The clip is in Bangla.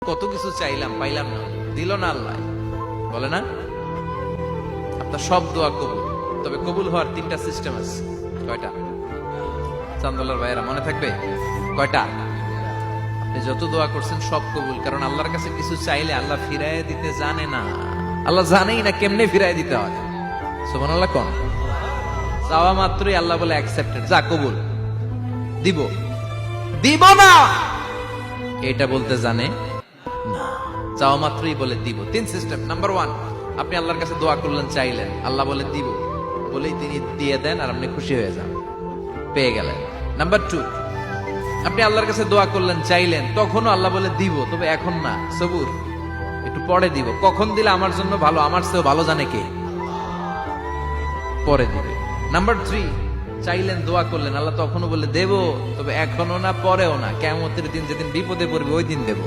কত কিছু চাইলাম, পাইলাম না, দিল না আল্লাহ, বলে না? আপনার সব দোয়া কবুল, তবে কবুল হওয়ার তিনটা সিস্টেম আছে। কয়টা? চান্দোলার ভাইয়েরা মনে থাকবে? কয়টা? আপনি যত দোয়া করছেন সব কবুল, কারণ আল্লাহর কাছে কিছু চাইলে আল্লাহ ফিরায় দিতে জানে না। আল্লাহ জানেই না কেমনে ফিরায় দিতে হয়। সুবহানাল্লাহ কোন? চাওয়া মাত্রই আল্লাহ বলে অ্যাকসেপ্টেড, যা কবুল, দিব দিব না এটা বলতে জানে না, চাওয়া মাত্রই বলে দিব। তিন সিস্টেম। নাম্বার ওয়ান, আপনি আল্লাহর কাছে দোয়া করলেন, চাইলেন, আল্লাহ বলে দিব, বলেই তিনি দিয়ে দেন আর আপনি খুশি হয়ে যান, পেয়ে গেলেন। নাম্বার টু, আপনি আল্লাহর কাছে দোয়া করলেন, চাইলেন, তখনও আল্লাহ বলে দিব, তবে এখন না, সবুর, একটু পরে দিব। কখন দিলে আমার জন্য ভালো, আমার চেয়েও ভালো জানে কে, পরে দিবে। নাম্বার থ্রি, চাইলেন, দোয়া করলেন, আল্লাহ তখনও বলে দেব, তবে এখনো না, পরেও না, কিয়ামতের দিন যেদিন বিপদে পড়বে ওই দিন দেব।